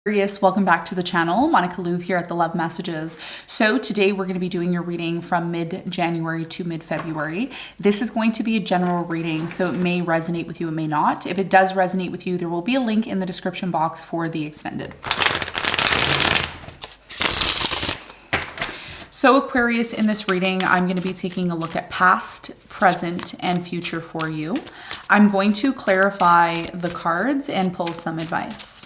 Aquarius, welcome back to the channel. Monica Lou here at the Love Messages. So today we're going to be doing your reading from mid-January to mid-February. This is going to be a general reading, so it may resonate with you, it may not. If it does resonate with you, there will be a link in the description box for the extended. So Aquarius, in this reading, I'm going to be taking a look at past, present, and future for you. I'm going to clarify the cards and pull some advice.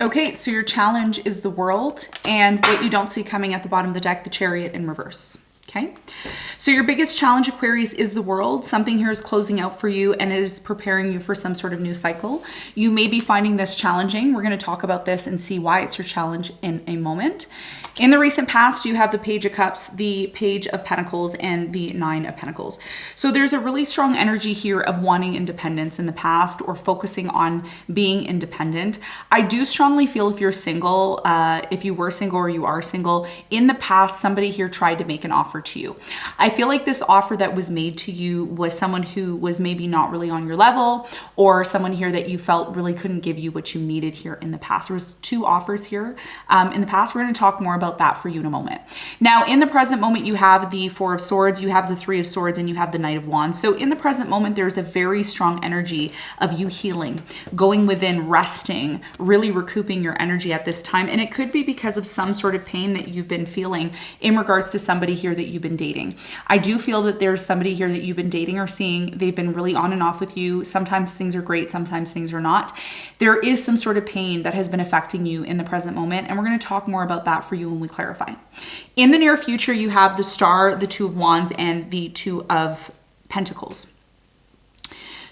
Okay, so your challenge is the World, and what you don't see coming at the bottom of the deck, the Chariot in reverse. Okay, so your biggest challenge, Aquarius, is the World. Something here is closing out for you and it is preparing you for some sort of new cycle. You may be finding this challenging. We're going to talk about this and see why it's your challenge in a moment. In the recent past, you have the Page of Cups, the Page of Pentacles, and the Nine of Pentacles. So there's a really strong energy here of wanting independence in the past or focusing on being independent. I do strongly feel if you're single, if you were single or you are single, in the past, somebody here tried to make an offer to you. I feel like this offer that was made to you was someone who was maybe not really on your level, or someone here that you felt really couldn't give you what you needed here in the past. There was two offers here in the past. We're going to talk more about that for you in a moment. Now, in the present moment, you have the Four of Swords, you have the Three of Swords, and you have the Knight of Wands. So in the present moment, there's a very strong energy of you healing, going within, resting, really recouping your energy at this time. And it could be because of some sort of pain that you've been feeling in regards to somebody here that you've been dating. I do feel that there's somebody here that you've been dating or seeing. They've been really on and off with you. Sometimes things are great, sometimes things are not. There is some sort of pain that has been affecting you in the present moment, and we're going to talk more about that for you when we clarify. In the near future, you have the Star, the Two of Wands, and the Two of Pentacles.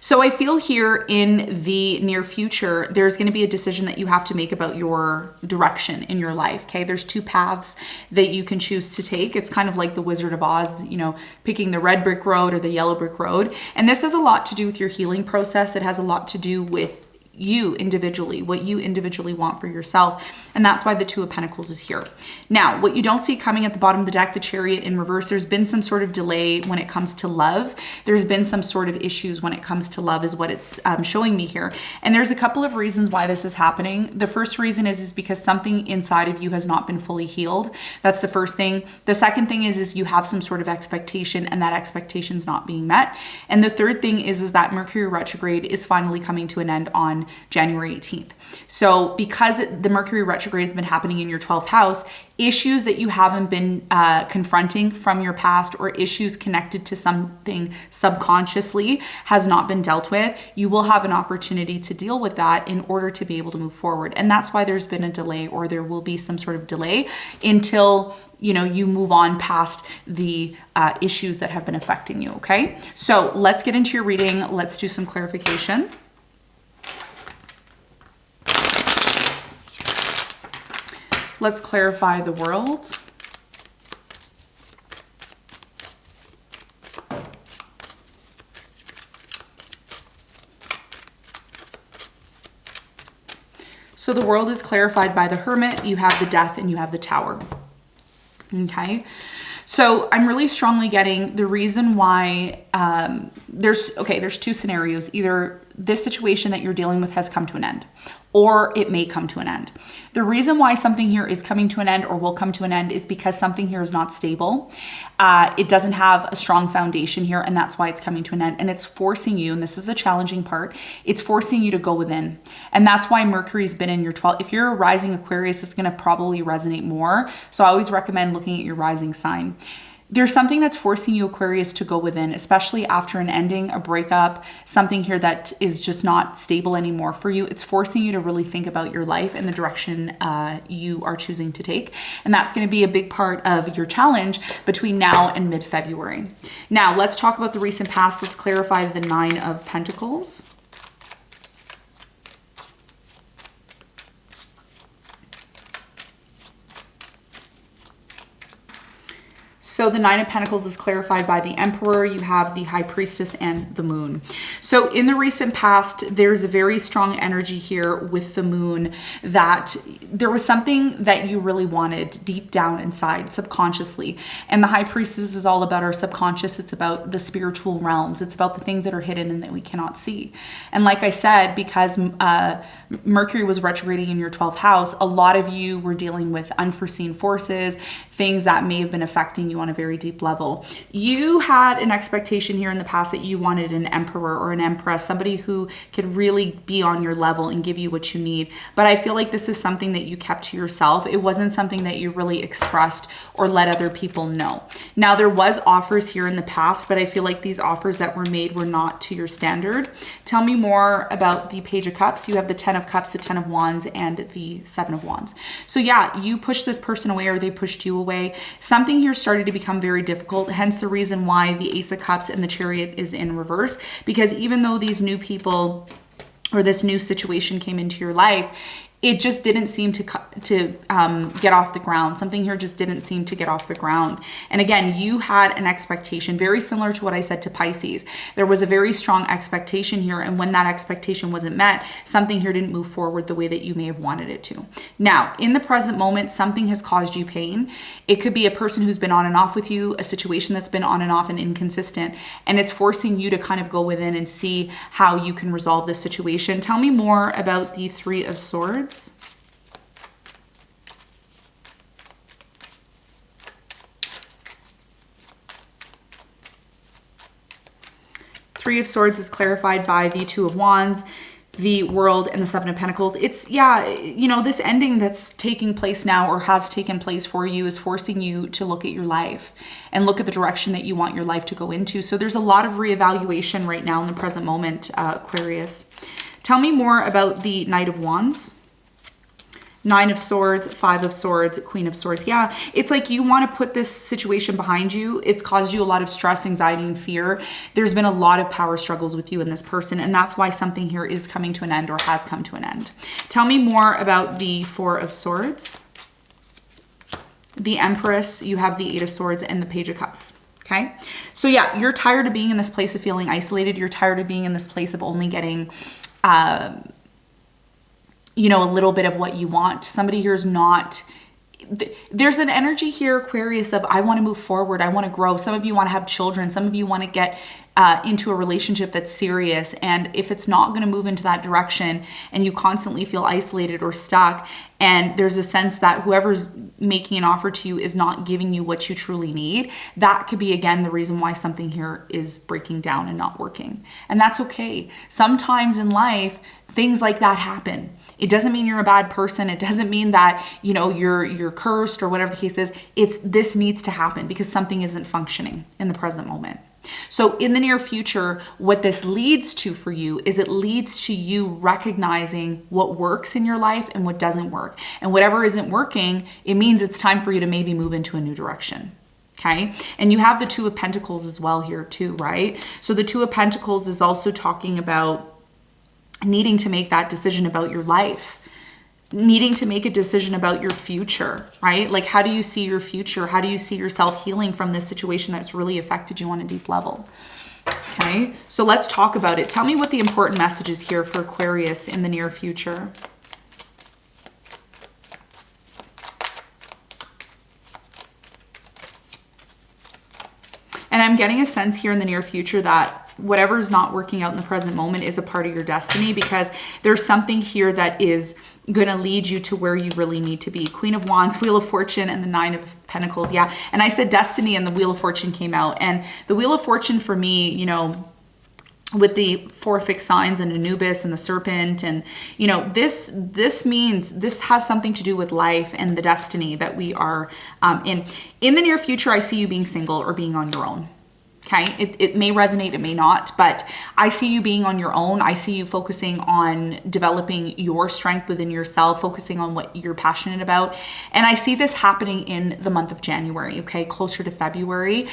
So I feel here in the near future, there's going to be a decision that you have to make about your direction in your life. Okay, there's two paths that you can choose to take. It's kind of like the Wizard of Oz, you know, picking the red brick road or the yellow brick road. And this has a lot to do with your healing process. It has a lot to do with you individually, what you individually want for yourself. And that's why the Two of Pentacles is here. Now, what you don't see coming at the bottom of the deck, the Chariot in reverse, there's been some sort of delay when it comes to love. There's been some sort of issues when it comes to love is what it's showing me here. And there's a couple of reasons why this is happening. The first reason is because something inside of you has not been fully healed. That's the first thing. The second thing is you have some sort of expectation and that expectation is not being met. And the third thing is that Mercury retrograde is finally coming to an end on January 18th. So because the Mercury retrograde has been happening in your 12th house, issues that you haven't been confronting from your past or issues connected to something subconsciously has not been dealt with, you will have an opportunity to deal with that in order to be able to move forward. And that's why there's been a delay, or there will be some sort of delay until you move on past the issues that have been affecting you. Okay, so let's get into your reading. Let's do some clarification. Let's clarify the World. So the World is clarified by the Hermit. You have the Death and you have the Tower. Okay. So I'm really strongly getting the reason why there's two scenarios. Either this situation that you're dealing with has come to an end, or it may come to an end. The reason why something here is coming to an end or will come to an end is because something here is not stable. It doesn't have a strong foundation here, and that's why it's coming to an end. And it's forcing you, and this is the challenging part, it's forcing you to go within. And that's why Mercury's been in your 12th. If you're a rising Aquarius, it's going to probably resonate more. So I always recommend looking at your rising sign. There's something that's forcing you, Aquarius, to go within, especially after an ending, a breakup, something here that is just not stable anymore for you. It's forcing you to really think about your life and the direction you are choosing to take. And that's going to be a big part of your challenge between now and mid-February. Now, let's talk about the recent past. Let's clarify the Nine of Pentacles. So the Nine of Pentacles is clarified by the Emperor. You have the High Priestess and the Moon. So in the recent past, there's a very strong energy here with the Moon that there was something that you really wanted deep down inside, subconsciously. And the High Priestess is all about our subconscious. It's about the spiritual realms. It's about the things that are hidden and that we cannot see. And like I said, because Mercury was retrograding in your 12th house, a lot of you were dealing with unforeseen forces, things that may have been affecting you on a very deep level. You had an expectation here in the past that you wanted an emperor or an empress, somebody who could really be on your level and give you what you need. But I feel like this is something that you kept to yourself. It wasn't something that you really expressed or let other people know. Now, there was offers here in the past, but I feel like these offers that were made were not to your standard. Tell me more about the Page of Cups. You have the 10 of Cups, the 10 of Wands, and the 7 of Wands. So yeah, you pushed this person away or they pushed you away. Something here started to become very difficult, hence the reason why the Ace of Cups and the Chariot is in reverse, because even though these new people or this new situation came into your life, it just didn't seem to get off the ground. Something here just didn't seem to get off the ground. And again, you had an expectation very similar to what I said to Pisces. There was a very strong expectation here. And when that expectation wasn't met, something here didn't move forward the way that you may have wanted it to. Now, in the present moment, something has caused you pain. It could be a person who's been on and off with you, a situation that's been on and off and inconsistent, and it's forcing you to kind of go within and see how you can resolve this situation. Tell me more about the Three of Swords. Three of Swords is clarified by the Two of Wands, the World, and the Seven of Pentacles. It's, yeah, you know, this ending that's taking place now or has taken place for you is forcing you to look at your life and look at the direction that you want your life to go into. So there's a lot of reevaluation right now in the present moment, Aquarius. Tell me more about the Knight of Wands. Nine of Swords, Five of Swords, Queen of Swords. Yeah, it's like you want to put this situation behind you. It's caused you a lot of stress, anxiety, and fear. There's been a lot of power struggles with you and this person, and that's why something here is coming to an end or has come to an end. Tell me more about the Four of Swords. The Empress, you have the Eight of Swords, and the Page of Cups. Okay, so yeah, you're tired of being in this place of feeling isolated. You're tired of being in this place of only getting you know, a little bit of what you want. Somebody here is not, there's an energy here, Aquarius, of I want to move forward. I want to grow. Some of you want to have children. Some of you want to get into a relationship that's serious. And if it's not going to move into that direction and you constantly feel isolated or stuck, and there's a sense that whoever's making an offer to you is not giving you what you truly need, that could be, again, the reason why something here is breaking down and not working. And that's okay. Sometimes in life, things like that happen. It doesn't mean you're a bad person. It doesn't mean that, you know, you're cursed or whatever the case is. This needs to happen because something isn't functioning in the present moment. So in the near future, what this leads to for you is it leads to you recognizing what works in your life and what doesn't work. And whatever isn't working, it means it's time for you to maybe move into a new direction. Okay. And you have the Two of Pentacles as well here too, right? So the Two of Pentacles is also talking about needing to make that decision about your life, needing to make a decision about your future, right? Like, how do you see your future? How do you see yourself healing from this situation that's really affected you on a deep level? Okay, so let's talk about it. Tell me what the important message is here for Aquarius in the near future. And I'm getting a sense here in the near future that whatever's not working out in the present moment is a part of your destiny, because there's something here that is going to lead you to where you really need to be. Queen of Wands, Wheel of Fortune, and the Nine of Pentacles. Yeah. And I said destiny and the Wheel of Fortune came out. And the Wheel of Fortune for me, you know, with the 4 fixed signs and Anubis and the serpent, and you know, this means this has something to do with life and the destiny that we are in the near future. I see you being single or being on your own. Okay, it may resonate, it may not, but I see you being on your own. I see you focusing on developing your strength within yourself, focusing on what you're passionate about. And I see this happening in the month of January, okay, closer to February,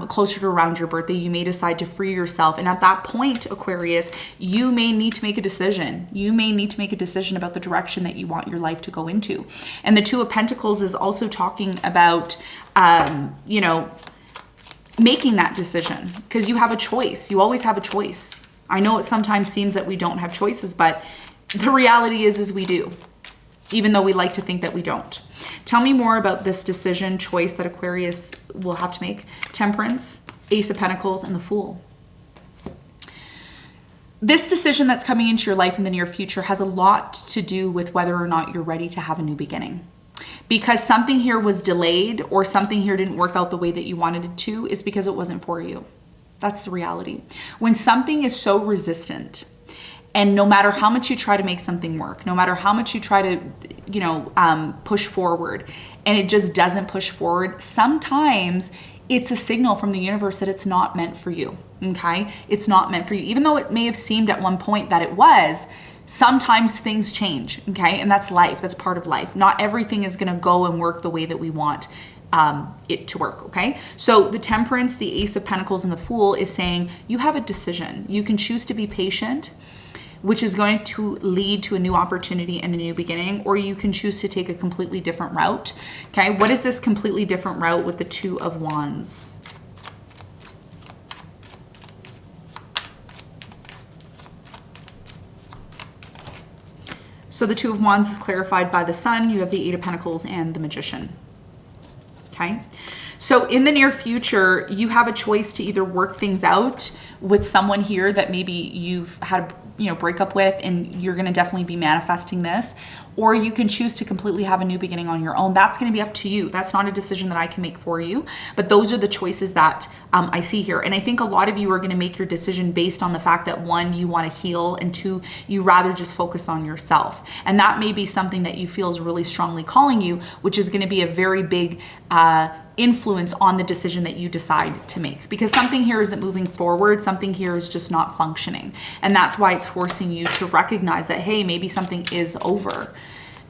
closer to around your birthday. You may decide to free yourself. And at that point, Aquarius, you may need to make a decision. You may need to make a decision about the direction that you want your life to go into. And the Two of Pentacles is also talking about, you know, making that decision, because you have a choice. You always have a choice. I know it sometimes seems that we don't have choices, but the reality is we do, even though we like to think that we don't. Tell me more about this decision, choice that Aquarius will have to make. Temperance, Ace of Pentacles, and the Fool. This decision that's coming into your life in the near future has a lot to do with whether or not you're ready to have a new beginning. Because something here was delayed or something here didn't work out the way that you wanted it to, is because it wasn't for you. That's the reality. When something is so resistant, and no matter how much you try to make something work, no matter how much you try to, you know, push forward, and it just doesn't push forward, sometimes it's a signal from the universe that it's not meant for you, okay? It's not meant for you. Even though it may have seemed at one point that it was, sometimes things change, okay? And that's life, that's part of life. Not everything is gonna go and work the way that we want it to work, okay? So the Temperance, the Ace of Pentacles, and the Fool is saying you have a decision. You can choose to be patient, which is going to lead to a new opportunity and a new beginning, or you can choose to take a completely different route, okay? What is this completely different route with the Two of Wands? So the Two of Wands is clarified by the Sun. You have the Eight of Pentacles and the Magician. Okay. So in the near future, you have a choice to either work things out with someone here that maybe you've had a breakup with, and you're going to definitely be manifesting this, or you can choose to completely have a new beginning on your own. That's going to be up to you. That's not a decision that I can make for you, but those are the choices that I see here. And I think a lot of you are going to make your decision based on the fact that, one, you want to heal, and two, you rather just focus on yourself. And that may be something that you feel is really strongly calling you, which is going to be a very big influence on the decision that you decide to make, because something here isn't moving forward. Something here is just not functioning. And that's why it's forcing you to recognize that, hey, maybe something is over.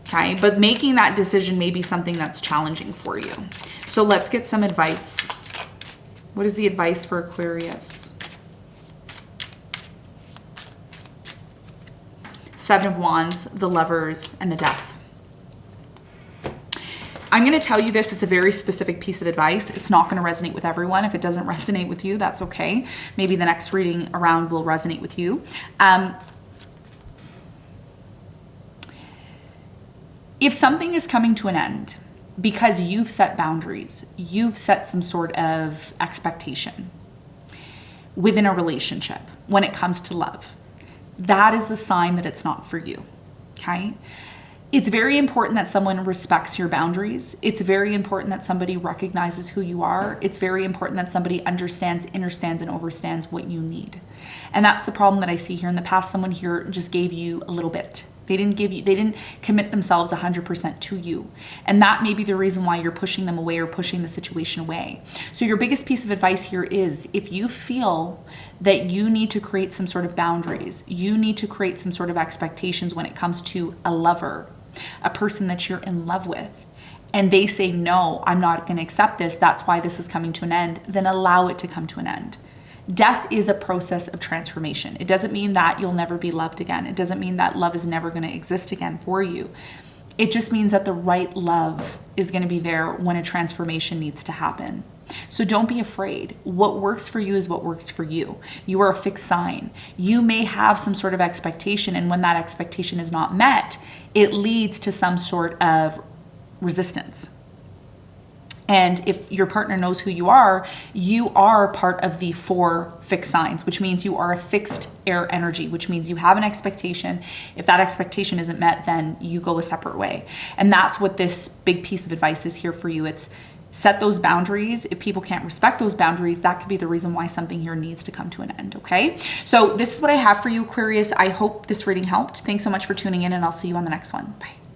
Okay, but making that decision may be something that's challenging for you. So let's get some advice. What is the advice for Aquarius? Seven of Wands, the Lovers, and the Death. I'm going to tell you this. It's a very specific piece of advice. It's not going to resonate with everyone. If it doesn't resonate with you, that's okay. Maybe the next reading around will resonate with you. If something is coming to an end because you've set boundaries, you've set some sort of expectation within a relationship when it comes to love, that is the sign that it's not for you, okay? It's very important that someone respects your boundaries. It's very important that somebody recognizes who you are. It's very important that somebody understands, and overstands what you need. And that's the problem that I see here. In the past, someone here just gave you a little bit. They didn't commit themselves 100% to you. And that may be the reason why you're pushing them away or pushing the situation away. So your biggest piece of advice here is, if you feel that you need to create some sort of boundaries, you need to create some sort of expectations when it comes to a lover, a person that you're in love with, and they say, no, I'm not going to accept this, that's why this is coming to an end, then allow it to come to an end. Death is a process of transformation. It doesn't mean that you'll never be loved again. It doesn't mean that love is never going to exist again for you. It just means that the right love is going to be there when a transformation needs to happen. So don't be afraid. What works for you is what works for you. You are a fixed sign. You may have some sort of expectation, and when that expectation is not met, it leads to some sort of resistance. And if your partner knows who you are part of the 4 fixed signs, which means you are a fixed air energy, which means you have an expectation. If that expectation isn't met, then you go a separate way. And that's what this big piece of advice is here for you. It's set those boundaries. If people can't respect those boundaries, that could be the reason why something here needs to come to an end, okay? So this is what I have for you, Aquarius. I hope this reading helped. Thanks so much for tuning in, and I'll see you on the next one. Bye.